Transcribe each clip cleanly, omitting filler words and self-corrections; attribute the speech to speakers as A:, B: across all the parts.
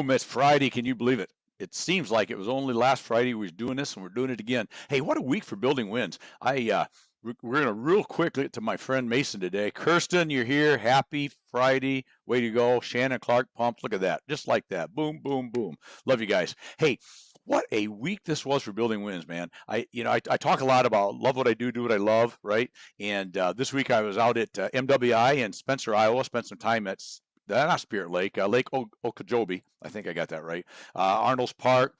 A: Boom, it's Friday. Can you believe it? It seems like it was only last Friday we was doing this, and we're doing it again. Hey, what a week for building wins. We're going to real quick get to my friend Mason today. Kirsten, you're here. Happy Friday. Way to go. Shannon Clark pumped. Look at that. Just like that. Boom, boom, boom. Love you guys. Hey, what a week this was for building wins, man. I talk a lot about love what I do what I love, right? And this week I was out at MWI in Spencer, Iowa. Spent some time at not Spirit Lake, Lake Okeechobee. I think I got that right. Arnold's Park.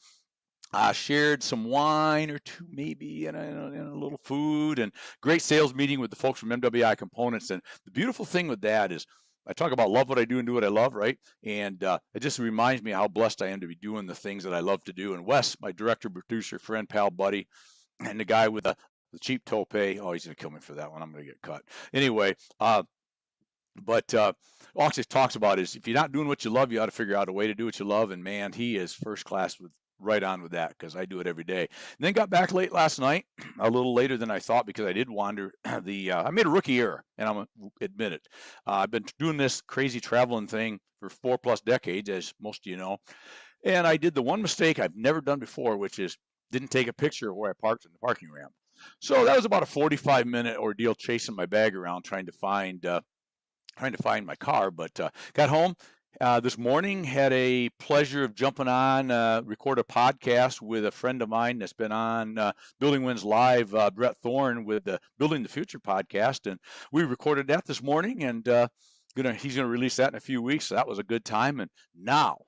A: Shared some wine or two, maybe, and a little food, and great sales meeting with the folks from MWI Components. And the beautiful thing with that is I talk about love what I do and do what I love, right? And it just reminds me how blessed I am to be doing the things that I love to do. And Wes, my director, producer, friend, pal, buddy, and the guy with the cheap tope. Oh, he's going to kill me for that one. I'm going to get cut. Anyway, but all he talks about is if you're not doing what you love, you ought to figure out a way to do what you love. And man, he is first class with right on with that because I do it every day. And then got back late last night, a little later than I thought because I did wander. I made a rookie error, and I'm gonna admit it. I've been doing this crazy traveling thing for 4+ decades, as most of you know. And I did the one mistake I've never done before, which is didn't take a picture of where I parked in the parking ramp. So that was about a 45-minute ordeal chasing my bag around trying to find my car, but got home this morning, had a pleasure of jumping on, record a podcast with a friend of mine that's been on Building Wins Live, Brett Thorne, with the Building the Future podcast, and we recorded that this morning, and he's gonna release that in a few weeks. So that was a good time, and now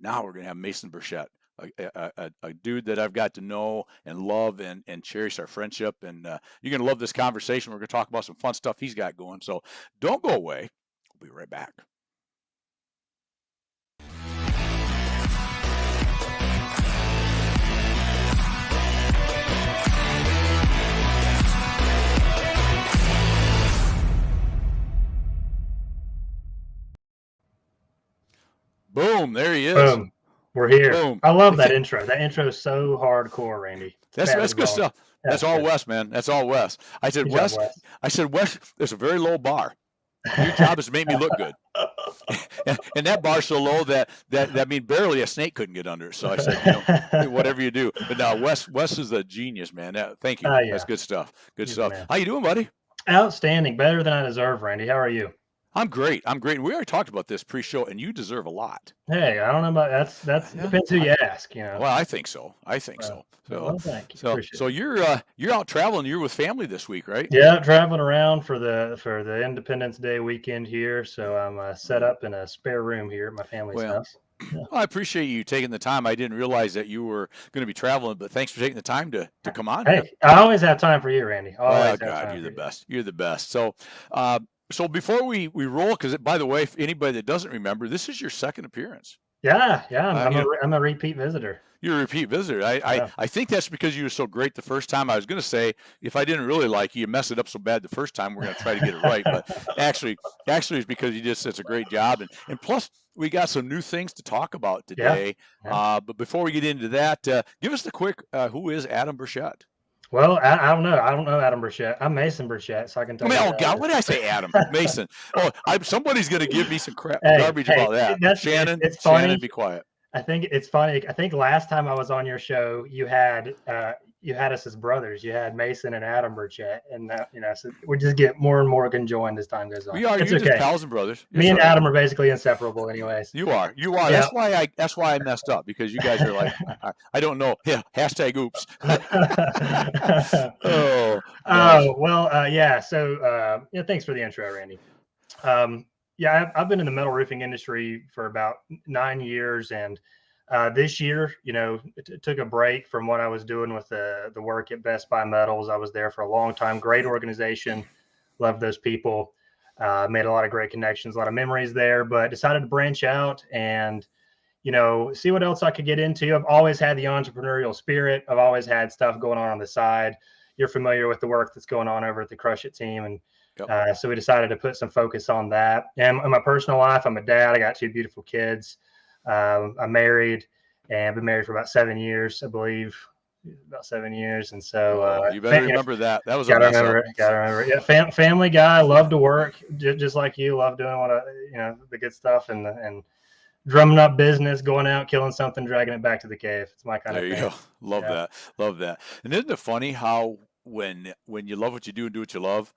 A: we're gonna have Mason Burchette. A dude that I've got to know and love and cherish our friendship. And you're going to love this conversation. We're going to talk about some fun stuff he's got going. So don't go away. We'll be right back. Boom. There he is.
B: Boom. We're here. Boom. I love that intro. That intro is so hardcore, Randy.
A: That's good stuff. That's all good. Wes, man. That's all Wes. I said, Wes, there's a very low bar. Your job is to make me look good. And that bar's so low that means barely a snake couldn't get under it. So I said, whatever you do. But now Wes is a genius, man. Thank you. Yeah. That's good stuff. Good stuff. Man. How you doing, buddy?
B: Outstanding. Better than I deserve, Randy. How are you?
A: I'm great. And we already talked about this pre-show, and you deserve a lot.
B: Hey, I don't know about that's depends who you ask.
A: Well, I think so. So,
B: well, thank you.
A: So you're out traveling. You're with family this week, right?
B: Yeah, traveling around for the Independence Day weekend here. So I'm set up in a spare room here at my family's house.
A: Yeah. Well, I appreciate you taking the time. I didn't realize that you were going to be traveling, but thanks for taking the time to come on.
B: Hey, I always have time for you, Randy.
A: Oh God, you're the best. You're the best. So before we roll, because by the way, if anybody that doesn't remember, this is your second appearance.
B: Yeah, I'm a repeat visitor.
A: You're a repeat visitor. I think that's because you were so great the first time. I was going to say, if I didn't really like you, you messed it up so bad the first time, we're going to try to get it right. But actually it's because you did such a great job. And plus, we got some new things to talk about today. Yeah. But before we get into that, give us the quick, who is Adam Burchette?
B: Well, I don't know. I don't know Adam Burchette. I'm Mason Burchette, so I can tell you.
A: Oh, God, what did I say, Adam? Mason. Oh, somebody's going to give me some garbage about that. Shannon,
B: it's funny.
A: Shannon, be quiet.
B: I think it's funny. I think last time I was on your show, you had us as brothers. You had Mason and Adam Burchette, and so we just get more and more conjoined as time goes on.
A: We are. You're just pals and brothers.
B: Me and Adam are basically inseparable, anyways.
A: You are. Yeah. That's why I messed up, because you guys are like, I don't know. Yeah. Hashtag oops.
B: Yeah. So thanks for the intro, Randy. Yeah, I've been in the metal roofing industry for about 9 years, and this year, took a break from what I was doing with the work at Best Buy Metals. I was there for a long time. Great organization, loved those people, made a lot of great connections, a lot of memories there. But decided to branch out and see what else I could get into. I've always had the entrepreneurial spirit. I've always had stuff going on the side. You're familiar with the work that's going on over at the Crush It team, and yep. So we decided to put some focus on that. And in my personal life, I'm a dad. I got 2 beautiful kids. I'm married, and I've been married for about 7 years, I believe, about 7 years. And so
A: you better remember that. That was
B: gotta remember it. Yeah, family guy. Love to work, just like you. Love doing the good stuff and drumming up business, going out, killing something, dragging it back to the cave. It's my kind
A: There
B: of
A: you
B: thing.
A: go. Love
B: Yeah.
A: that. Love that. And isn't it funny how when you love what you do and do what you love,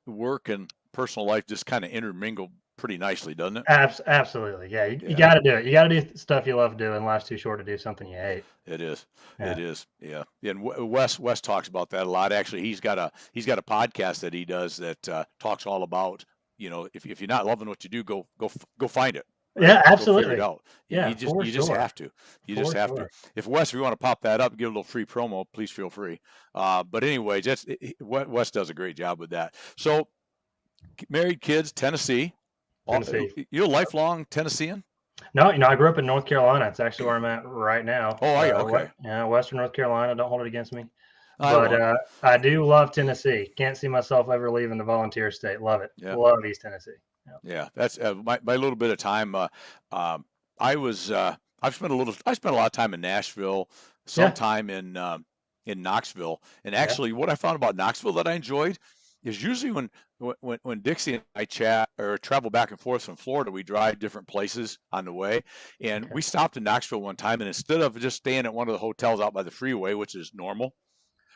A: work and personal life just kind of intermingle pretty nicely, doesn't it?
B: Absolutely. Yeah. You
A: Yeah.
B: got to do it. You got to do stuff you love doing. Life's too short to do something you hate.
A: It is.
B: Yeah.
A: It is. Yeah. Yeah, and Wes talks about that a lot. Actually, he's got a podcast that he does that talks all about, if you're not loving what you do, go find it. Right.
B: Yeah.
A: Go figure it
B: Absolutely.
A: out.
B: Yeah. For
A: You just
B: sure.
A: have to. You just
B: For
A: have to.
B: sure.
A: If Wes, if you want to pop that up, give a little free promo, please feel free. But anyways, Wes does a great job with that. So married, kids, Tennessee.
B: Tennessee.
A: You're a lifelong Tennessean.
B: No, I grew up in North Carolina. It's actually where I'm at right now.
A: Oh, are you? Okay.
B: Western North Carolina. Don't hold it against me.
A: I
B: But
A: won't.
B: I do love Tennessee. Can't see myself ever leaving the volunteer state. Love it.
A: Yeah.
B: Love East Tennessee.
A: Yeah, that's my little bit of time. I was I spent a lot of time in Nashville, some
B: Yeah.
A: time in Knoxville, and
B: Yeah.
A: actually, what I found about Knoxville that I enjoyed is usually when Dixie and I chat or travel back and forth from Florida, we drive different places on the way, and
B: Okay.
A: we stopped in Knoxville one time, and instead of just staying at one of the hotels out by the freeway, which is normal,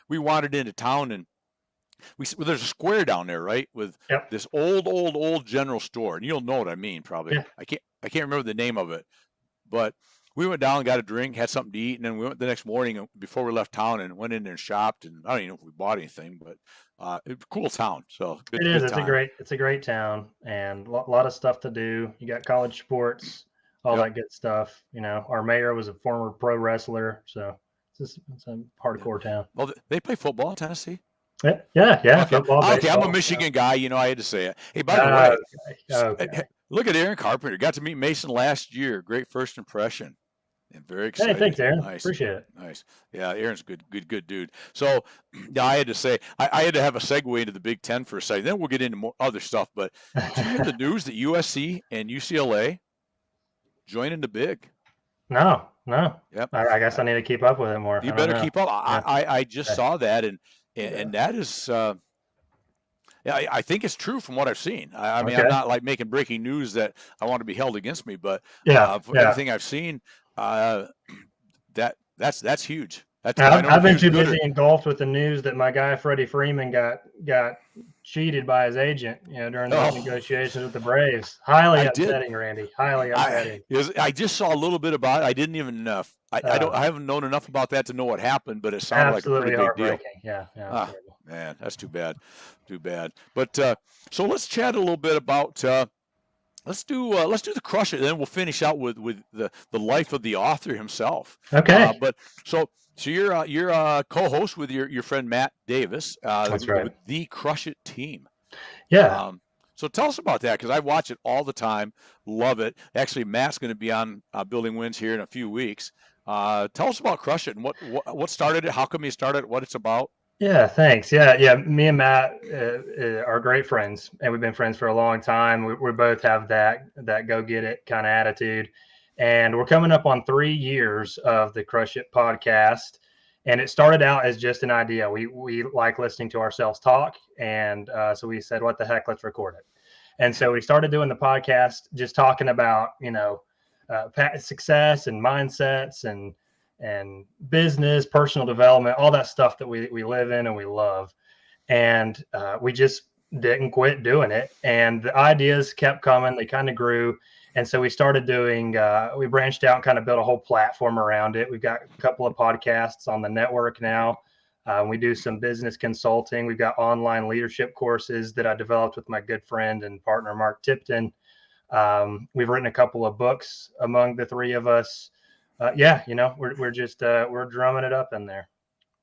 A: we wandered into town and there's a square down there, right, with
B: Yep.
A: this old general store, and you'll know what I mean probably.
B: Yeah.
A: I can't remember the name of it, but we went down, got a drink, had something to eat, and then we went the next morning before we left town and went in there and shopped. And I don't even know if we bought anything, but it's a cool town. So
B: It is.
A: good time.
B: It's a great town and a lot of stuff to do. You got college sports, all
A: Yep.
B: that good stuff. Our mayor was a former pro wrestler, so it's a hardcore town.
A: Well, they play football in Tennessee.
B: Yeah.
A: Okay.
B: Football,
A: Okay. I'm a
B: baseball.
A: Michigan guy. I had to say it. Hey, by the way,
B: Okay.
A: look at Aaron Carpenter. Got to meet Mason last year. Great first impression. And very
B: Hey,
A: excited.
B: thanks, Aaron.
A: Nice.
B: Appreciate it.
A: Nice. Yeah, Aaron's good dude. So yeah, I had to say I had to have a segue into the Big Ten for a second. Then we'll get into more other stuff. But did you hear the news that USC and UCLA joining the Big?
B: No.
A: Yep.
B: I guess I need to keep up with it more.
A: You
B: I don't
A: better
B: know.
A: keep up.
B: Yeah.
A: I just
B: Okay.
A: saw that and
B: Yeah.
A: that is yeah, I think it's true from what I've seen. I mean,
B: Okay.
A: I'm not like making breaking news that I want to be held against me, but
B: Yeah.
A: from everything I've seen, that's huge. That's I know
B: I've been
A: he's
B: too
A: good
B: busy engulfed with the news that my guy Freddie Freeman got cheated by his agent, during those negotiations with the Braves. Highly upsetting, Randy. Highly upsetting.
A: I just saw a little bit about it. I didn't even I haven't known enough about that to know what happened, but it sounded like a pretty big deal.
B: Yeah.
A: Man, that's too bad. Too bad. But so let's chat a little bit about let's do the Crush It, and then we'll finish out with the life of the author himself.
B: Okay.
A: But so you're a co-host with your friend Matt Davis.
B: That's right.
A: With the Crush It team.
B: Yeah.
A: So tell us about that, because I watch it all the time. Love it. Actually, Matt's going to be on Building Wins here in a few weeks. Tell us about Crush It and what started it. How come you started it? What it's about?
B: Yeah, thanks. Yeah. Me and Matt are great friends, and we've been friends for a long time. We both have that go get it kind of attitude, and we're coming up on 3 years of the Crush It podcast. And it started out as just an idea. We like listening to ourselves talk, and so we said, "What the heck? Let's record it." And so we started doing the podcast, just talking about success and mindsets and business, personal development, all that stuff that we live in and we love. And we just didn't quit doing it. And the ideas kept coming. They kind of grew. And so we started we branched out and kind of built a whole platform around it. We've got a couple of podcasts on the network now. We do some business consulting. We've got online leadership courses that I developed with my good friend and partner, Mark Tipton. We've written a couple of books among the three of us. We're just we're drumming it up in there.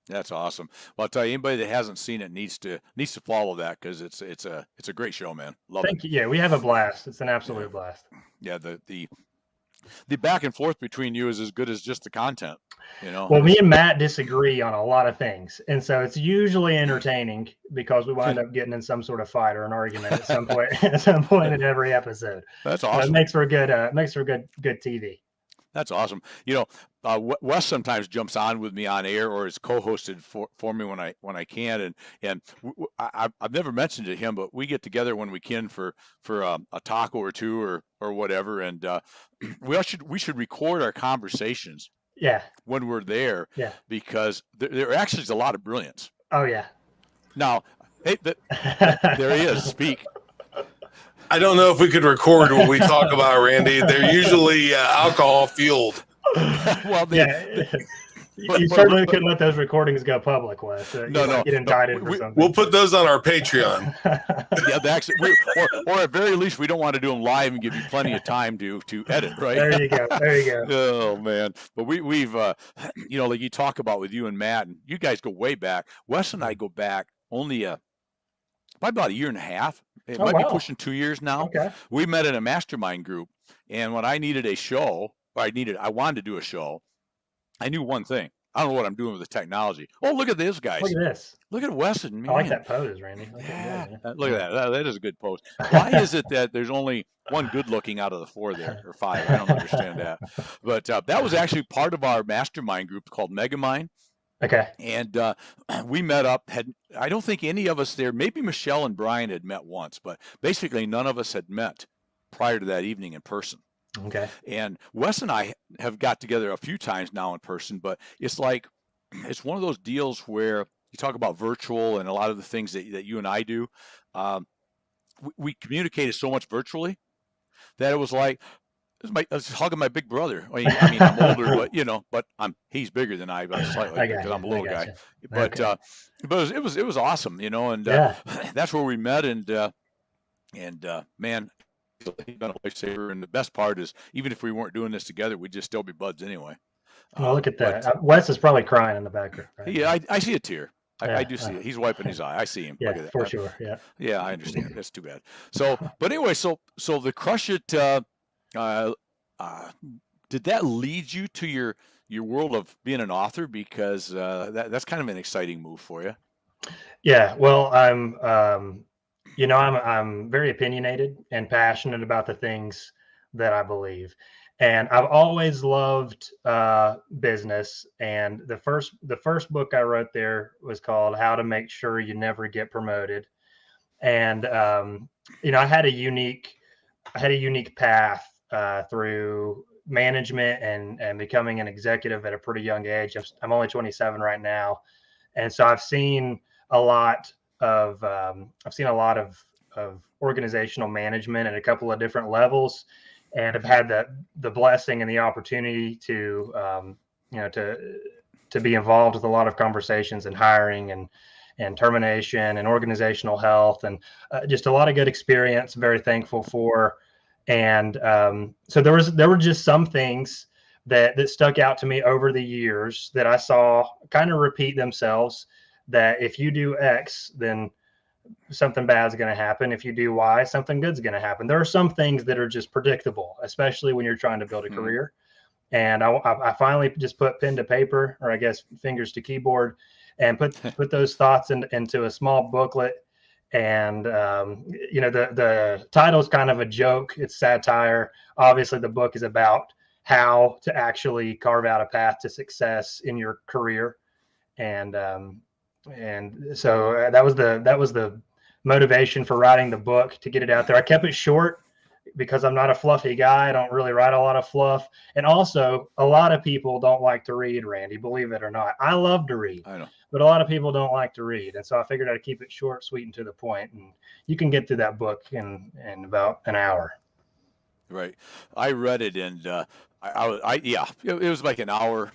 A: That's awesome. Well, I'll tell you, anybody that hasn't seen it needs to follow that, because it's a great show, man. Love it.
B: Thank you. Yeah, we have a blast. It's an absolute blast.
A: Yeah, the back and forth between you is as good as just the content.
B: Well, me and Matt disagree on a lot of things, and so it's usually entertaining because we wind up getting in some sort of fight or an argument at some point. At some point in every episode.
A: That's awesome.
B: It makes for good TV.
A: That's awesome. Wes sometimes jumps on with me on air or is co-hosted for me when I can, and I've never mentioned it to him, but we get together when we can for a taco or two or whatever, and we should record our conversations
B: Yeah.
A: when we're there
B: Yeah.
A: because there actually is a lot of brilliance.
B: Oh yeah.
A: Now, hey, there he is. Speak.
C: I don't know if we could record what we talk about, Randy. They're usually alcohol fueled.
A: Well,
B: you certainly couldn't let those recordings go public, Wes.
A: No,
B: get indicted for something.
C: We'll put those on our Patreon.
A: Yeah, actually, or at very least, we don't want to do them live and give you plenty of time to edit, right?
B: There you go. There you go.
A: Oh man, but we've like you talk about with you and Matt, and you guys go way back. Wes and I go back only probably about a year and a half. It might be pushing 2 years now.
B: Okay.
A: We met in a mastermind group, and when I needed a show, or I wanted to do a show, I knew one thing. I don't know what I'm doing with the technology. Oh, look at this, guys.
B: Look at this.
A: Look at Wes and me.
B: I like that pose, Randy.
A: Yeah. Look at that. That is a good pose. Why is it that there's only one good looking out of the 4 there, or 5? I don't understand that. But that was actually part of our mastermind group called Megamind.
B: Okay.
A: And we met up. I don't think any of us there, maybe Michelle and Brian had met once, but basically none of us had met prior to that evening in person.
B: Okay.
A: And Wes and I have got together a few times now in person, but it's like, it's one of those deals where you talk about virtual and a lot of the things that you and I do. We communicated so much virtually that it was like, I was hugging my big brother. I mean, I'm older, but he's bigger than I, but slightly because I'm a little guy. But
B: Okay.
A: but it was awesome, and that's where we met, and man, he's been a lifesaver. And the best part is, even if we weren't doing this together, we'd just still be buds anyway.
B: Well, look at that. Wes is probably crying in the background. Right?
A: Yeah, I see a tear. I do see it. He's wiping his eye. I see him.
B: Yeah,
A: Look at that.
B: for sure. Yeah.
A: Yeah, I understand. That's too bad. So, but anyway, so the Crush It. Did that lead you to your world of being an author? Because that's kind of an exciting move for you.
B: Yeah. Well, I'm very opinionated and passionate about the things that I believe, and I've always loved business. And the first book I wrote there was called "How to Make Sure You Never Get Promoted," and I had a unique path through management and becoming an executive at a pretty young age. I'm only 27 right now, and so I've seen a lot of organizational management at a couple of different levels, and have had the blessing and the opportunity to be involved with a lot of conversations and hiring and termination and organizational health, and just a lot of good experience. Very thankful for. And so there were just some things that stuck out to me over the years that I saw kind of repeat themselves, that if you do X, then something bad is going to happen. If you do Y, something good is going to happen. There are some things that are just predictable, especially when you're trying to build a career. And I finally just put pen to paper, or I guess fingers to keyboard, and put those thoughts into a small booklet. And the title is kind of a joke. It's satire. Obviously, the book is about how to actually carve out a path to success in your career. And so that was the motivation for writing the book, to get it out there. I kept it short because I'm not a fluffy guy. I don't really write a lot of fluff. And also, a lot of people don't like to read, Randy, believe it or not. I love to read.
A: I know.
B: But a lot of people don't like to read. And so I figured I'd keep it short, sweet, and to the point. And you can get through that book in about an hour.
A: Right. I read it, and it was like an hour,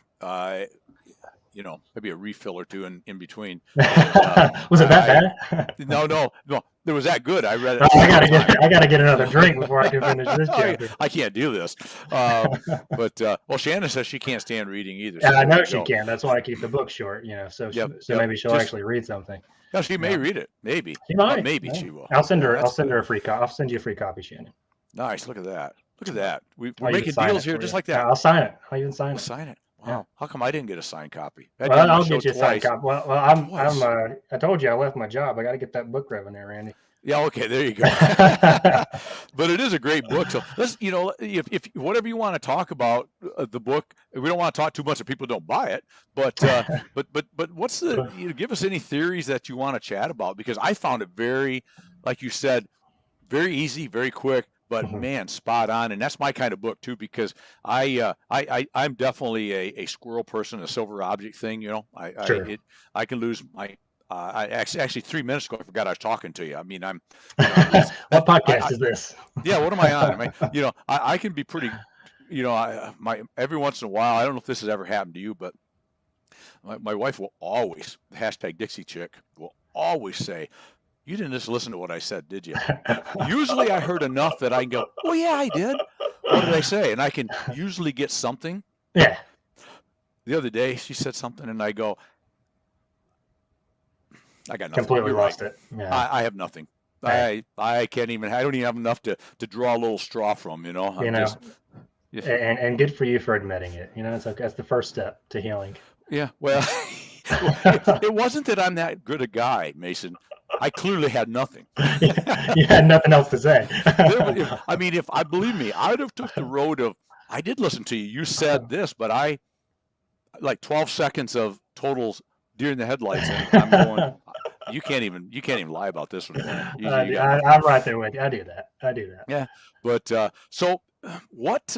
A: maybe a refill or two in between. And,
B: was it that bad?
A: No. It was that good. I read it.
B: I gotta get another drink before I can finish this chapter.
A: I can't do this. But Shannon says she can't stand reading either.
B: So I know she can. That's why I keep the book short. Maybe she'll actually read something.
A: No, she may read it. Maybe.
B: She might.
A: Maybe she will.
B: I'll send her a free copy. I'll send you a free copy, Shannon.
A: Nice. Look at that. We're making deals here just like that.
B: I'll sign it. I'll even sign it.
A: Sign it. Wow. Yeah. How come I didn't get a signed copy?
B: I'll get you a signed copy. Well, I told you I left my job. I got to get that book revenue, Randy.
A: Yeah, okay, there you go. But it is a great book. So let's, if whatever you want to talk about the book, we don't want to talk too much so people don't buy it. But what's give us any theories that you want to chat about, because I found it very, like you said, very easy, very quick, but man, spot on. And that's my kind of book too, because I'm definitely a squirrel person, a silver object thing.
B: Sure.
A: I can lose my. I actually 3 minutes ago I forgot I was talking to you. I mean,
B: what podcast is this?
A: Yeah, what am I on? I can be pretty. Every once in a while, I don't know if this has ever happened to you, but my wife will always #Dixie chick will always say, "You didn't just listen to what I said, did you?" Usually I heard enough that I can go, "Oh yeah, I did. What did I say?" And I can usually get something.
B: Yeah.
A: The other day she said something and I go, I got nothing.
B: Completely
A: You're
B: lost
A: right.
B: it. Yeah.
A: I have nothing.
B: Hey.
A: I can't even. I don't even have enough to draw a little straw from.
B: And good for you for admitting it. It's okay. That's the first step to healing.
A: Yeah. Well, it wasn't that I'm that good a guy, Mason. I clearly had nothing.
B: You had nothing else to say.
A: Believe me, I would have took the road of, I did listen to you. You said this, but I like 12 seconds of totals deer in the headlights, and I'm going, you can't even lie about this one.
B: I'm right there with you. I do that.
A: Yeah, but so what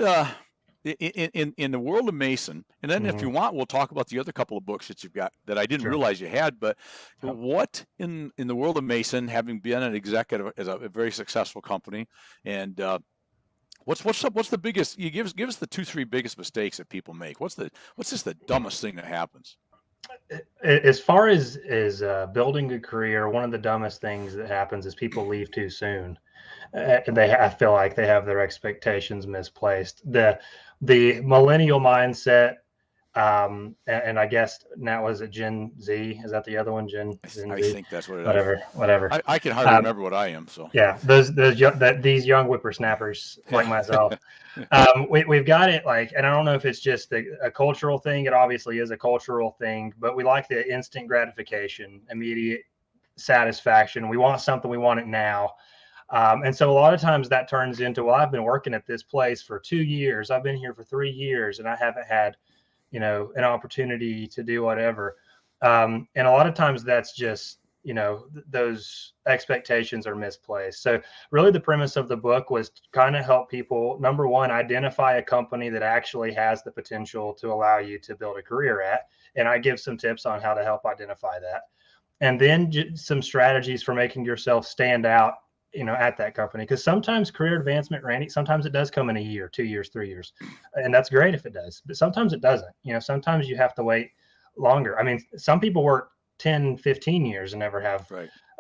A: in the world of Mason, and then if you want, we'll talk about the other couple of books that you've got that I didn't realize you had. But what in the world of Mason, having been an executive at a very successful company, and what's the biggest? You give us the 2-3 biggest mistakes that people make. What's just the dumbest thing that happens?
B: As far as building a career, one of the dumbest things that happens is people leave too soon. I feel like they have their expectations misplaced. The millennial mindset, and I guess now was it Gen Z? Is that the other one? Gen Z?
A: I think that's what it
B: is. Whatever.
A: I can hardly remember what I am. So
B: yeah, these young whippersnappers like myself. We've got it and I don't know if it's just a cultural thing. It obviously is a cultural thing, but we like the instant gratification, immediate satisfaction. We want something, we want it now. And so a lot of times that turns into, well, I've been working at this place for 2 years. I've been here for 3 years and I haven't had, an opportunity to do whatever. And a lot of times that's just, those expectations are misplaced. So really the premise of the book was to kind of help people, number one, identify a company that actually has the potential to allow you to build a career at. And I give some tips on how to help identify that. And then some strategies for making yourself stand out, at that company. Because sometimes career advancement, Randy, sometimes it does come in a year, 2 years, 3 years. And that's great if it does. But sometimes it doesn't. Sometimes you have to wait longer. I mean, some people work 10, 15 years and never have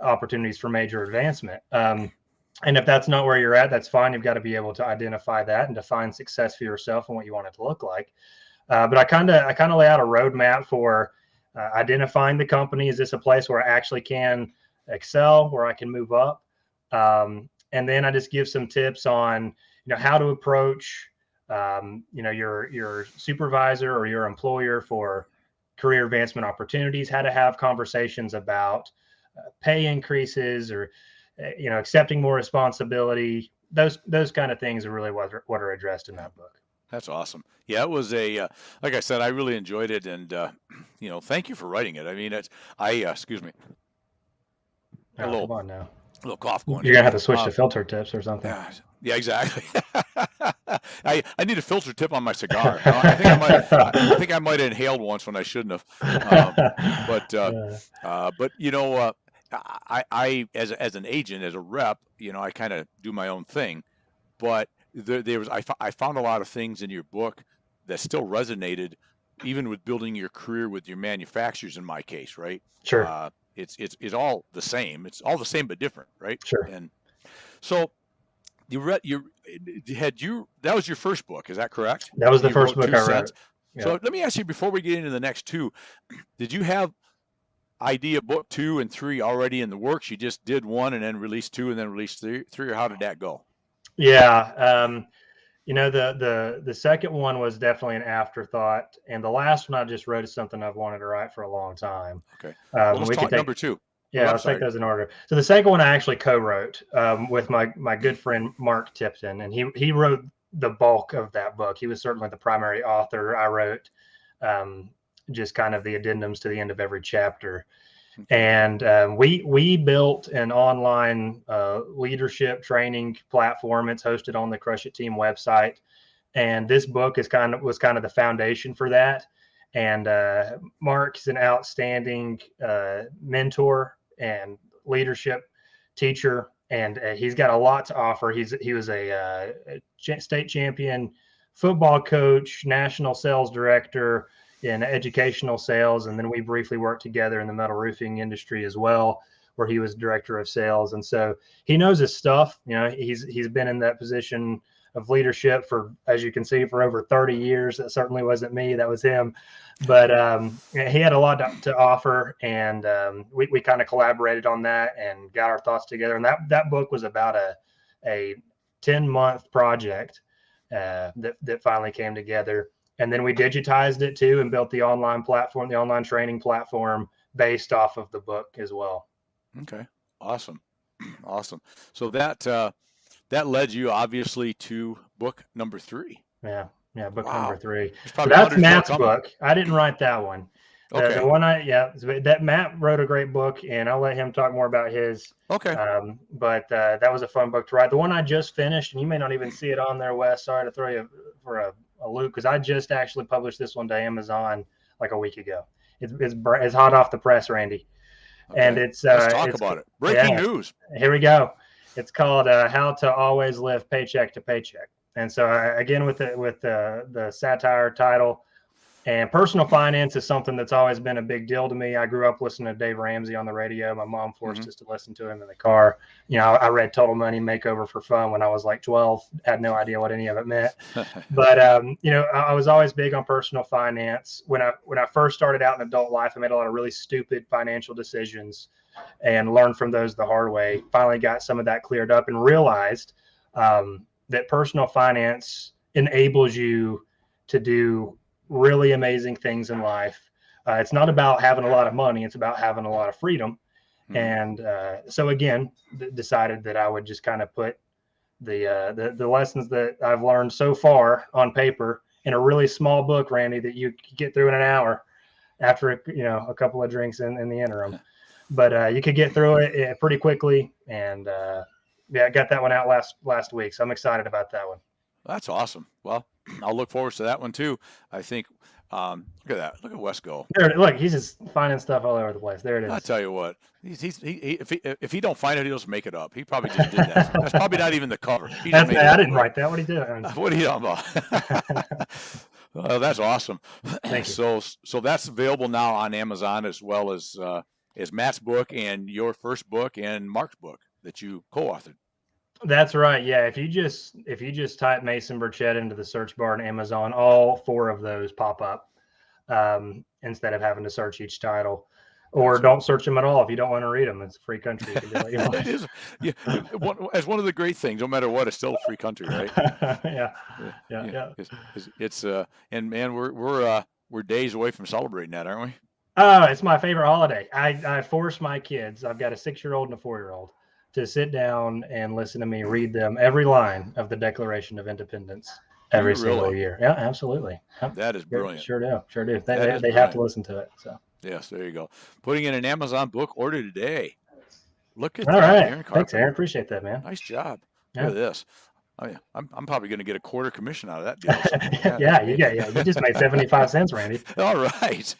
B: opportunities for major advancement. And if that's not where you're at, that's fine. You've got to be able to identify that and define success for yourself and what you want it to look like. But I kind of lay out a roadmap for identifying the company. Is this a place where I actually can excel, where I can move up? And then I just give some tips on, how to approach, your supervisor or your employer for career advancement opportunities, how to have conversations about pay increases or, accepting more responsibility. Those kind of things are really what are addressed in that book.
A: That's awesome. Yeah, it was like I said, I really enjoyed it, and thank you for writing it. I mean, excuse me.
B: Come on now.
A: A little cough going.
B: You're gonna have to switch to filter tips or something.
A: Yeah, exactly. I need a filter tip on my cigar. I think I might have inhaled once when I shouldn't have. But I as an agent, as a rep, I kind of do my own thing. But I found a lot of things in your book that still resonated, even with building your career with your manufacturers. In my case, right?
B: Sure.
A: It's all the same. It's all the same but different, right?
B: Sure.
A: And so that was your first book, is that correct?
B: That was the first book I read.
A: Yeah. So let me ask you, before we get into the next two, did you have idea book 2 and 3 already in the works? You just did 1 and then released 2 and then released 3, or how did that go?
B: Yeah. The second one was definitely an afterthought, and the last one I just wrote is something I've wanted to write for a long time.
A: Okay. Let's talk number 2.
B: Yeah,
A: I'm
B: let's take
A: sorry.
B: those in order. So the second one I actually co-wrote with my good friend Mark Tipton, and he wrote the bulk of that book. He was certainly the primary author. I wrote just kind of the addendums to the end of every chapter.
A: Okay.
B: And we built an online leadership training platform. It's hosted on the Crush It Team website, and this book was kind of the foundation for that. And Mark's an outstanding mentor and leadership teacher, and he's got a lot to offer. He was a state champion football coach, national sales director in educational sales, and then we briefly worked together in the metal roofing industry as well, where he was director of sales. And so he knows his stuff. You know, he's been in that position of leadership for, as you can see, for over 30 years. That certainly wasn't me, that was him. But he had a lot to offer, and we kind of collaborated on that and got our thoughts together. And that book was about a 10-month project that finally came together. And then we digitized it too and built the online platform, the online training platform based off of the book as well.
A: Okay. Awesome. Awesome. So that led you obviously to book number 3.
B: Yeah. Book
A: Wow.
B: number 3.
A: So
B: that's Matt's book. I didn't write that one.
A: Okay.
B: The one that Matt wrote a great book, and I'll let him talk more about his.
A: Okay.
B: But that was a fun book to write. The one I just finished, and you may not even see it on there, Wes. Sorry to throw you for a loop, because I just actually published this one to Amazon like a week ago. It's hot off the press, Randy.
A: Okay.
B: And let's
A: talk about it. Breaking news.
B: Here we go. It's called How to Always Live Paycheck to Paycheck. And so again, with the satire title, and personal finance is something that's always been a big deal to me. I grew up listening to Dave Ramsey on the radio. My mom forced us to listen to him in the car. You know, I read Total Money Makeover for fun when I was like 12. Had no idea what any of it meant. But you know, I was always big on personal finance. When I first started out in adult life, I made a lot of really stupid financial decisions and learned from those the hard way. Finally got some of that cleared up and realized that personal finance enables you to do really amazing things in life. It's not about having a lot of money. It's about having a lot of freedom. And so again, decided that I would just kind of put the lessons that I've learned so far on paper in a really small book, Randy, that you could get through in an hour after, a couple of drinks in the interim. But you could get through it pretty quickly. And I got that one out last week. So I'm excited about that one.
A: That's awesome. Well, I'll look forward to that one too. I think, look at that. Look at Wes go.
B: Look, he's just finding stuff all over the place. There it is.
A: I'll tell you what, if he don't find it, he'll just make it up. He probably just did that. That's probably not even the cover.
B: I didn't write that. What are you doing?
A: What are you talking about? Oh, that's awesome.
B: Thank you.
A: So that's available now on Amazon, as well as Matt's book and your first book and Mark's book that you co-authored.
B: That's right. Yeah. If you just type Mason Burchette into the search bar on Amazon, all 4 of those pop up instead of having to search each title. Or don't search them at all if you don't want to read them. It's a free country. You can do what you want.
A: It is, as one of the great things, no matter what, it's still a free country, right?
B: Yeah.
A: It's and man, we're days away from celebrating that, aren't we?
B: Oh, it's my favorite holiday. I force my kids. I've got a 6-year-old and a 4-year-old to sit down and listen to me read them every line of the Declaration of Independence every single year. Yeah, absolutely.
A: That is brilliant.
B: Sure do. They have to listen to it. So
A: yes, there you go. Putting in an Amazon book order today. Look at
B: all
A: that.
B: Right.
A: Aaron
B: Thanks, Aaron. Appreciate that, man.
A: Nice job.
B: Yeah.
A: Look at this. Oh yeah, I'm probably going to get a quarter commission out of that deal.
B: Yeah, you just made 75 cents, Randy.
A: All right.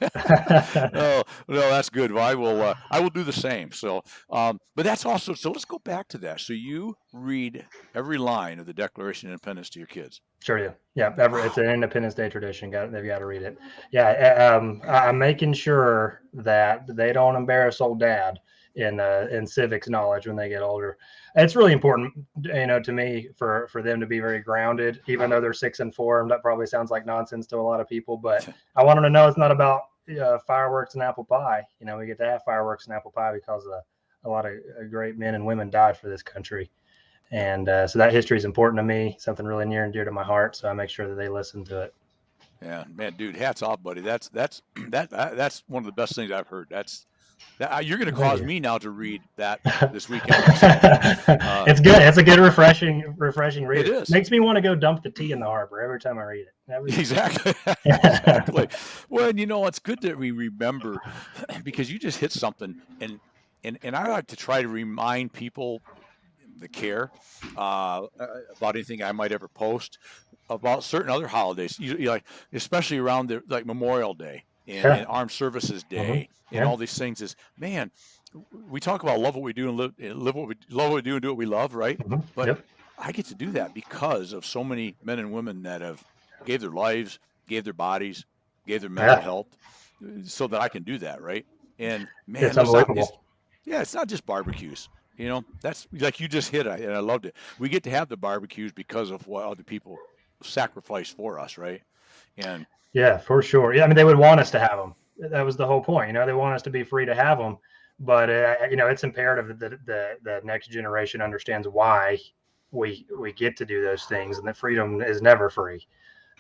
A: No, that's good. Well, I will do the same. So, but that's also. So let's go back to that. So you read every line of the Declaration of Independence to your kids.
B: Sure do. Yeah, it's an Independence Day tradition. They've got to read it. Yeah, I'm making sure that they don't embarrass old dad in civics knowledge when they get older. It's really important, to me for them to be very grounded, even though they're 6 and 4. That probably sounds like nonsense to a lot of people, but I want them to know it's not about fireworks and apple pie. We get to have fireworks and apple pie because a lot of great men and women died for this country. And so that history is important to me, something really near and dear to my heart. So I make sure that they listen to it.
A: Yeah, man, dude, hats off, buddy. That's one of the best things I've heard. That's You're going to
B: Thank
A: cause
B: you.
A: me now to read that this weekend myself.
B: It's good. It's a good, refreshing read.
A: It is.
B: Makes me want to go dump the tea in the harbor every time I read it. Every time.
A: Exactly. Exactly. Well, and it's good that we remember because you just hit something, and I like to try to remind people that care about anything I might ever post about certain other holidays, like especially around like Memorial Day and,
B: Yeah.
A: and Armed Services Day and
B: Yeah.
A: all these things. Is man, we talk about love what we do and live what we love what we do and do what we love, right? But
B: Yep.
A: I get to do that because of so many men and women that have gave their lives, gave their bodies, gave their mental
B: Yeah.
A: health, so that I can do that, right? And man,
B: It's unbelievable.
A: it's not just barbecues. That's like you just hit it, and I loved it. We get to have the barbecues because of what other people sacrifice for us, right? And
B: Yeah, for sure. Yeah, I mean, they would want us to have them. That was the whole point. They want us to be free to have them, but it's imperative that the next generation understands why we get to do those things, and that freedom is never free.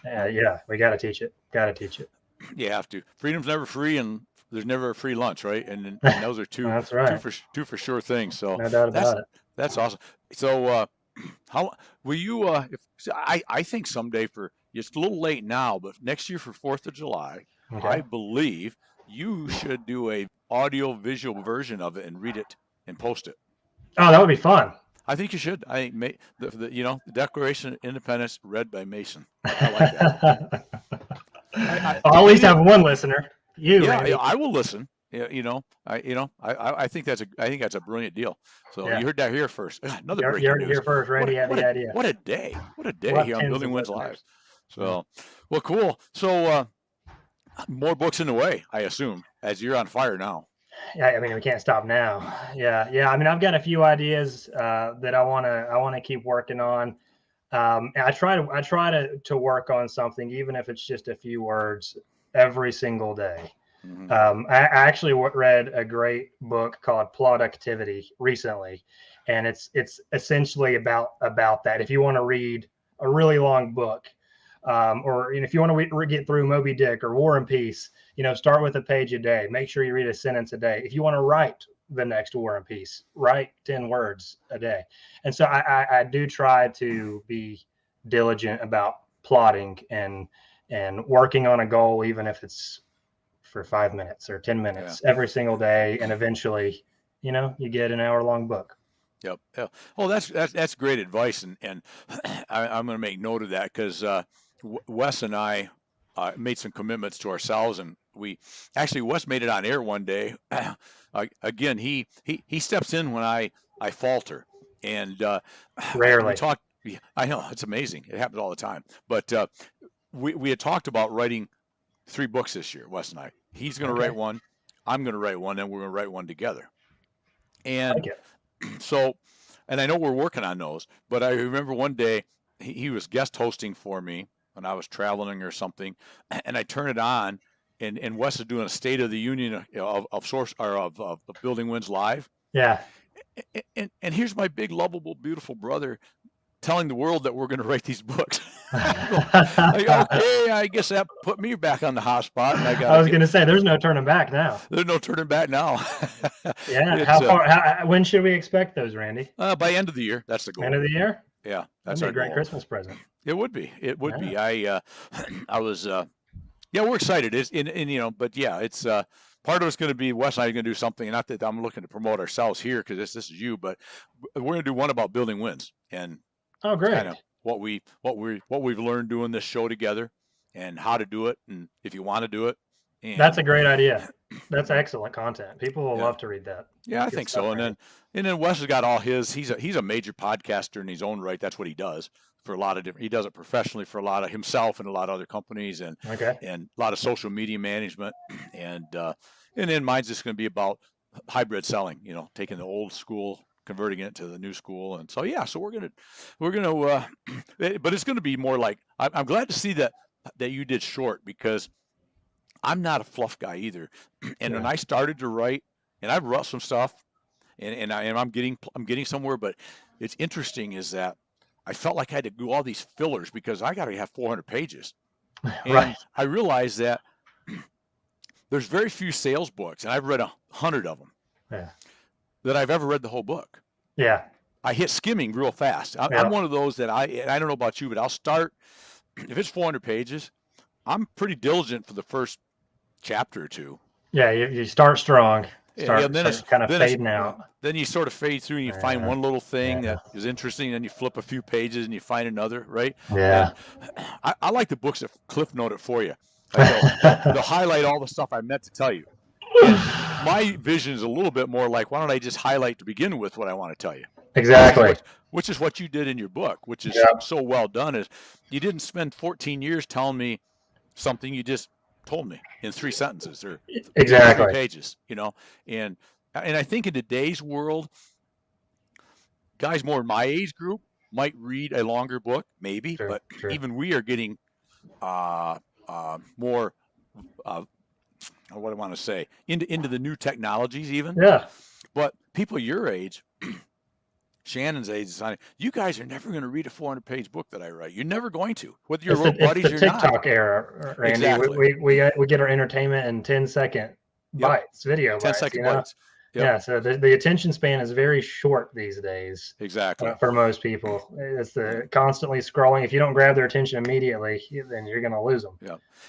B: Yeah, we got to teach it. Got to teach it.
A: you have to. Freedom's never free, and there's never a free lunch, right? And those are
B: That's
A: two
B: right.
A: for sure things. So
B: No doubt
A: that's
B: about it.
A: that's awesome. So how will you? I think someday it's a little late now, but next year for 4th of July,
B: Okay.
A: I believe you should do a audio visual version of it and read it and post it.
B: Oh, that would be fun.
A: I think you should. I think the Declaration of Independence read by Mason. I like that.
B: I'll at least have one listener. You,
A: yeah,
B: Randy.
A: I will listen. I think that's a brilliant deal. So
B: Yeah.
A: you heard that here first. Another
B: You
A: breaking
B: heard it
A: news.
B: here first. Randy had the idea.
A: What a day! What a day
B: We'll have
A: here on
B: tens
A: Building
B: of
A: Wins
B: listeners.
A: Live. So, well, cool. So more books in the way, I assume, as you're on fire now.
B: Yeah, I mean, we can't stop now. Yeah. I mean, I've got a few ideas that I wanna keep working on. And I try to work on something, even if it's just a few words, every single day.
A: Mm-hmm.
B: I actually read a great book called Productivity recently, and it's essentially about that. If you want to read a really long book, or if you want to get through Moby Dick or War and Peace, start with a page a day. Make sure you read a sentence a day. If you want to write the next War and Peace, write 10 words a day. And so I do try to be diligent about plotting and working on a goal, even if it's for 5 minutes or 10 minutes every single day, and eventually you get an hour-long book.
A: Yep. Well, that's great advice, and I'm going to make note of that because Wes and I made some commitments to ourselves, and Wes made it on air one day. Again, he steps in when I falter, and
B: Rarely.
A: we talked. I know, it's amazing. It happens all the time, but we had talked about writing 3 books this year, Wes and I. He's going to write one, I'm going to write one, and we're going to write one together. And so, and I know we're working on those, but I remember one day he was guest hosting for me when I was traveling or something, and I turn it on, and Wes is doing a State of the Union of Building Wins Live.
B: Yeah.
A: And here's my big, lovable, beautiful brother telling the world that we're going to write these books. Like, okay, I guess that put me back on the hot spot. And I
B: was going to say, there's no turning back now.
A: There's no turning back now.
B: Yeah. How far? When should we expect those, Randy?
A: By end of the year. That's the goal.
B: End of the year?
A: Yeah, that's
B: That'd be
A: our
B: a great
A: goal.
B: Christmas present.
A: It would be. It would be. I was. We're excited. But yeah, it's part of it's going to be Wes and I are going to do something. Not that I'm looking to promote ourselves here because this is you, but we're going to do one about building wins and.
B: Oh, great!
A: Kind of what we've learned doing this show together, and how to do it, and if you want to do it. And
B: that's a great idea. That's excellent content. People will love to read that.
A: Yeah, I think so. And then Wes has got all his. He's a major podcaster in his own right. That's what he does for a lot of different. He does it professionally for a lot of himself and a lot of other companies, and a lot of social media management, and then mine's just going to be about hybrid selling. Taking the old school, converting it to the new school. And so, so we're gonna, but it's gonna be more like, I'm glad to see that you did short, because I'm not a fluff guy either. And when I started to write, and I've wrote some stuff, and I'm getting somewhere, but it's interesting is that I felt like I had to do all these fillers because I got to have 400 pages. And I realized that there's very few sales books, and I've read 100 of them,
B: Yeah.
A: that I've ever read the whole book.
B: Yeah.
A: I hit skimming real fast. I'm
B: Yeah.
A: one of those that I don't know about you, but I'll start, if it's 400 pages, I'm pretty diligent for the first chapter or two.
B: Yeah. You start strong,
A: And then
B: start kind of fading out.
A: Then you sort of fade through and you find
B: Yeah.
A: one little thing
B: Yeah.
A: that is interesting, then you flip a few pages and you find another, right?
B: Yeah.
A: And I like the books that cliff note it for you. They'll highlight all the stuff I meant to tell you. And my vision is a little bit more like, why don't I just highlight to begin with what I want to tell you?
B: Exactly.
A: Which is what you did in your book, which is
B: Yep.
A: so well done. Is you didn't spend 14 years telling me something, you just told me in 3 sentences or
B: Exactly
A: 3 pages, you know. And I think in today's world, guys more in my age group might read a longer book, maybe,
B: Sure,
A: but
B: sure.
A: even we are getting more what I want to say, into the new technologies even.
B: Yeah.
A: But people your age, Shannon's age, you guys are never going to read a 400-page book that I write. You're never going to, whether you're buddies
B: it's the
A: or not.
B: TikTok era, Randy.
A: Exactly.
B: We get our entertainment in 10-second bites, video
A: 10-second
B: bites.
A: bites. Yep.
B: Yeah, so the attention span is very short these days.
A: Exactly.
B: For most people, it's the constantly scrolling. If you don't grab their attention immediately, then you're going to lose them.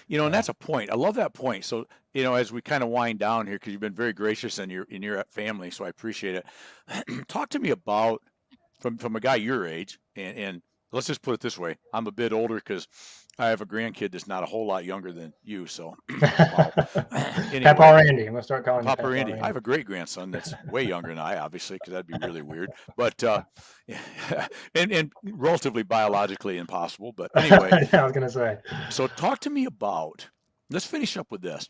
A: Yeah, and that's a point. I love that point. So as we kind of wind down here, because you've been very gracious in your family, so I appreciate it. Talk to me about from a guy your age, and let's just put it this way: I'm a bit older because I have a grandkid that's not a whole lot younger than you. So,
B: anyway, Papa Randy, I'm gonna start calling
A: Papa Randy. I have a great grandson that's way younger than I, obviously, because that'd be really weird. But and relatively biologically impossible. But anyway,
B: I was gonna say.
A: So talk to me about. Let's finish up with this.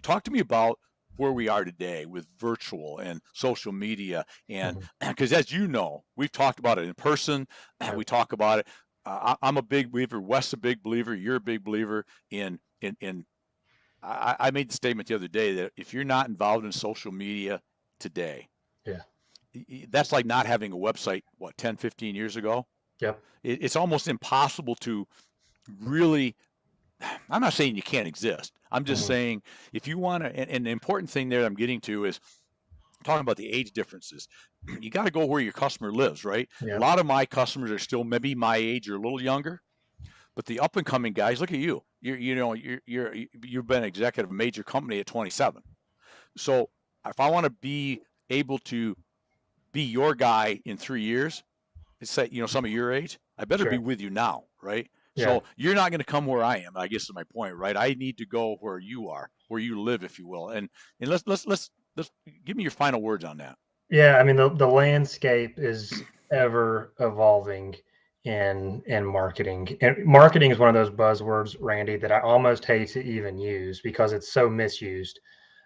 A: Talk to me about where we are today with virtual and social media, and because as you know, we've talked about it in person. We talk about it. I'm a big believer. Wes's a big believer. You're a big believer in. I made the statement the other day that if you're not involved in social media today, that's like not having a website. What, 10, 15 years ago?
B: Yep.
A: It's almost impossible to really. I'm not saying you can't exist. I'm just saying if you want to, and the important thing there that I'm getting to is talking about the age differences. You got to go where your customer lives, right?
B: Yep.
A: A lot of my customers are still maybe my age or a little younger, but the up and coming guys, look at you. You've been executive of a major company at 27. So if I want to be able to be your guy in 3 years, say some of your age, I better be with you now, right?
B: Yeah.
A: So you're not going to come where I am, I guess is my point, right? I need to go where you are, where you live, if you will. And let's give me your final words on that.
B: Yeah, I mean the landscape is ever evolving in marketing. And marketing is one of those buzzwords, Randy, that I almost hate to even use because it's so misused.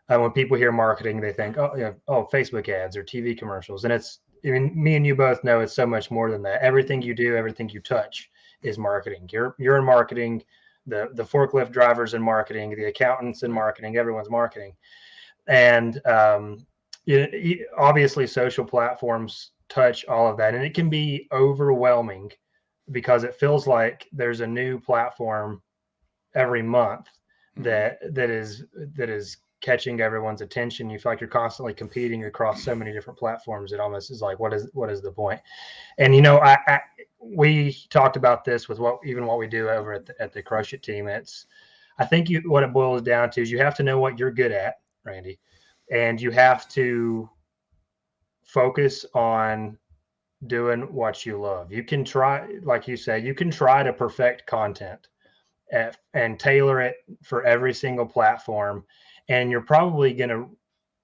B: When people hear marketing, they think, Facebook ads or TV commercials. And me and you both know it's so much more than that. Everything you do, everything you touch is marketing. You're in marketing, the forklift drivers in marketing, the accountants in marketing, everyone's marketing. And obviously social platforms touch all of that, and it can be overwhelming because it feels like there's a new platform every month that is catching everyone's attention. You feel like you're constantly competing across so many different platforms. It almost is like, what is the point? And we talked about this with what we do over at the Crush It team. I think what it boils down to is you have to know what you're good at, Randy, and you have to focus on doing what you love. You can try, like you said, you can try to perfect content and tailor it for every single platform, and you're probably gonna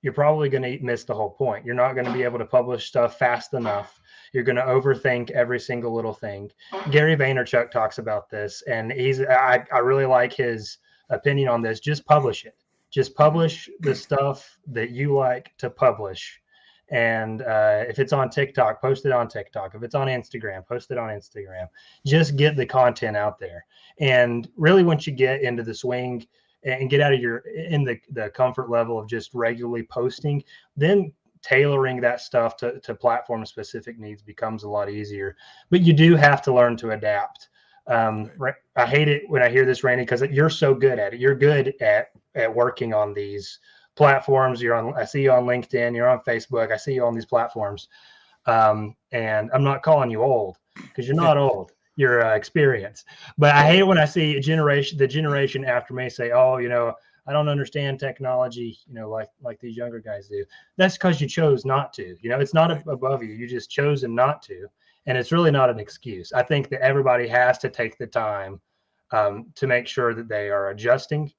B: miss the whole point. You're not going to be able to publish stuff fast enough. You're going to overthink every single little thing. Gary Vaynerchuk talks about this, and I really like his opinion on this. Just publish it. Just publish the stuff that you like to publish. And if it's on TikTok, post it on TikTok. If it's on Instagram, post it on Instagram. Just get the content out there. And really, once you get into the swing and get out of the comfort level of just regularly posting, then tailoring that stuff to platform specific needs becomes a lot easier. But you do have to learn to adapt. I hate it when I hear this, Randy, because you're so good at it. You're good at working on these platforms. I see you on LinkedIn. You're on Facebook. I see you on these platforms. And I'm not calling you old because you're not old. You're experienced. But I hate it when I see the generation after me say, "Oh, I don't understand technology, like these younger guys do." That's because you chose not to. It's not above you. You just chosen not to, and it's really not an excuse. I think that everybody has to take the time to make sure that they are adjusting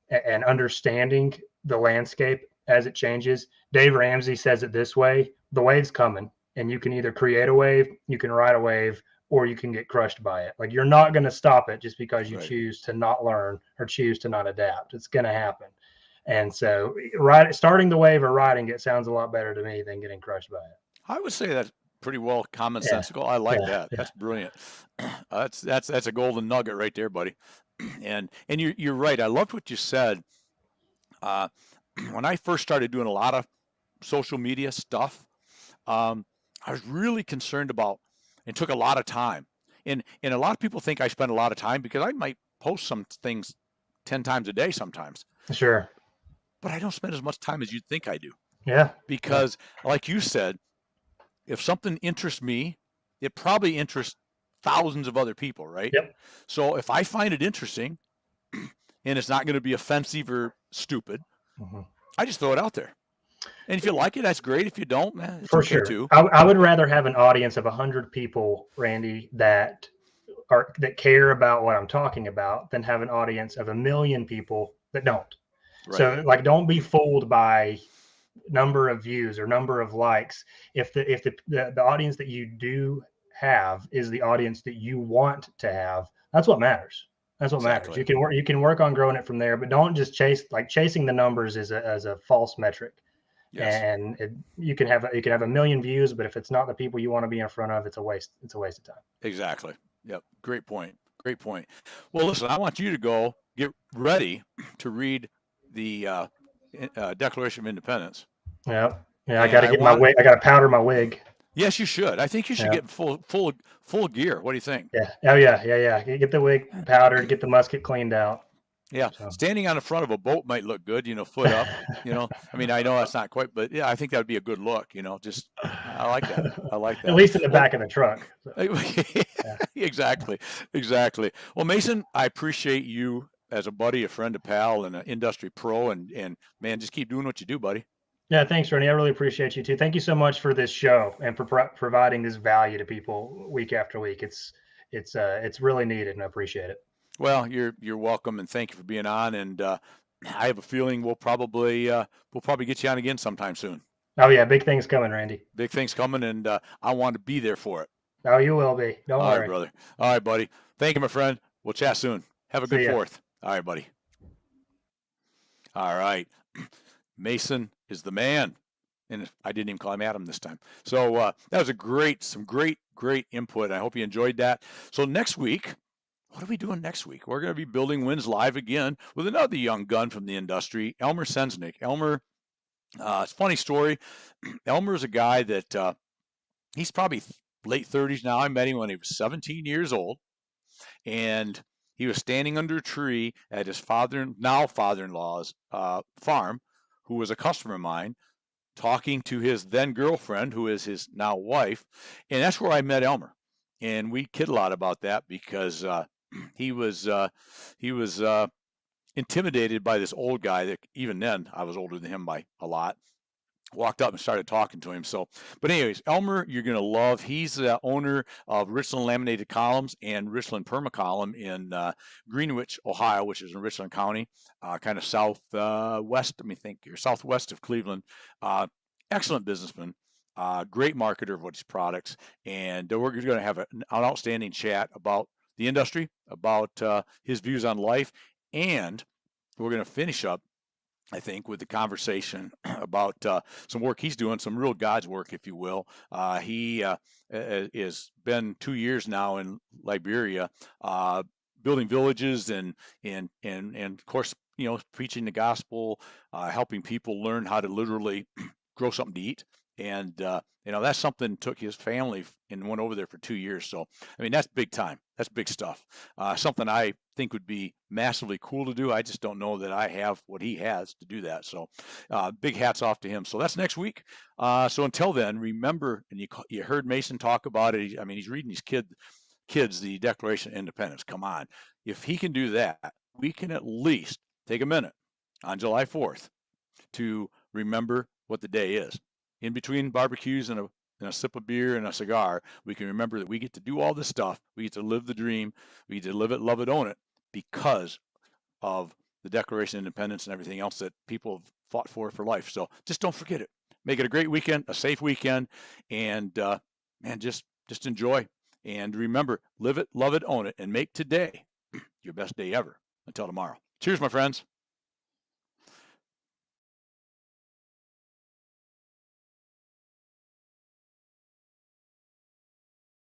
B: and understanding the landscape as it changes. Dave Ramsey says it this way: the wave's coming, and you can either create a wave, you can ride a wave, or you can get crushed by it. Like, you're not going to stop it just because you choose to not learn or choose to not adapt. It's going to happen. And so starting the wave or riding it sounds a lot better to me than getting crushed by it.
A: I would say that's pretty well commonsensical. I like that. That's brilliant. That's a golden nugget right there, buddy. And you're right. I loved what you said. When I first started doing a lot of social media stuff, I was really concerned about, and took a lot of time. And a lot of people think I spend a lot of time because I might post some things 10 times a day sometimes.
B: Sure.
A: But I don't spend as much time as you'd think I do.
B: Yeah.
A: Because like you said, if something interests me, it probably interests thousands of other people, right?
B: Yep.
A: So if I find it interesting and it's not going to be offensive or stupid, I just throw it out there. And if you like it, that's great. If you don't, it's
B: for
A: okay
B: sure.
A: too.
B: I would rather have an audience of 100 people, Randy, that care about what I'm talking about than have an audience of 1 million people that don't. Right. So don't be fooled by number of views or number of likes. If the audience that you do have is the audience that you want to have, that's what matters. That's what matters. You can work on growing it from there, but don't just chasing the numbers is a false metric. Yes. And you can have 1 million views, but if it's not the people you want to be in front of, it's a waste of time.
A: Exactly. Yep. Great point. Well, listen, I want you to get ready to read the Declaration of Independence.
B: Yeah. I got to get my wig. I got to powder my wig.
A: Yes, you should. I think you should get full gear. What do you think?
B: Yeah. Oh yeah. Get the wig powdered. Get the musket cleaned out.
A: Yeah, so. Standing on the front of a boat might look good, foot up, I mean, I know that's not quite, but yeah, I think that would be a good look, just, I like that.
B: At least in the back of the truck.
A: So. Exactly. Well, Mason, I appreciate you as a buddy, a friend, a pal, and an industry pro, and man, just keep doing what you do, buddy.
B: Yeah, thanks, Ronnie. I really appreciate you too. Thank you so much for this show and for providing this value to people week after week. It's really needed, and I appreciate it.
A: Well, you're welcome, and thank you for being on. And I have a feeling we'll probably get you on again sometime soon.
B: Oh yeah, big things coming, Randy.
A: Big things coming, and I want to be there for it.
B: Oh, you will be. Don't worry.
A: All right, brother. All right, buddy. Thank you, my friend. We'll chat soon. Have a good 4th. All right, buddy. All right. Mason is the man. And I didn't even call him Adam this time. So that was some great input. I hope you enjoyed that. So next week, what are we doing next week? We're going to be Building Wins live again with another young gun from the industry, Elmer Sensnick. Elmer, it's a funny story. Elmer is a guy that he's probably late 30s now. I met him when he was 17 years old, and he was standing under a tree at his father-in-law's farm, who was a customer of mine, talking to his then girlfriend, who is his now wife, and that's where I met Elmer. And we kid a lot about that because he was intimidated by this old guy that even then I was older than him by a lot. Walked up and started talking to him. So, but anyways, Elmer, you're going to love. He's the owner of Richland Laminated Columns and Richland Permacolumn in Greenwich, Ohio, which is in Richland County, kind of southwest of Cleveland. Excellent businessman. Great marketer of his products. And we're going to have an outstanding chat about the industry, about his views on life, and we're going to finish up, I think, with the conversation about some work he's doing, some real God's work, if you will. He has been 2 years now in Liberia, building villages and of course, preaching the gospel, helping people learn how to literally grow something to eat And that's something took his family and went over there for 2 years. So I mean, that's big time. That's big stuff. Something I think would be massively cool to do. I just don't know that I have what he has to do that. So big hats off to him. So that's next week. So until then, remember, and you heard Mason talk about it. I mean, he's reading these kids the Declaration of Independence. Come on, if he can do that, we can at least take a minute on July 4th to remember what the day is. In between barbecues and a sip of beer and a cigar, we can remember that we get to do all this stuff. We get to live the dream. We get to live it, love it, own it, because of the Declaration of Independence and everything else that people have fought for life. So just don't forget it. Make it a great weekend, a safe weekend, and man, just enjoy. And remember, live it, love it, own it, and make today your best day ever. Until tomorrow. Cheers, my friends.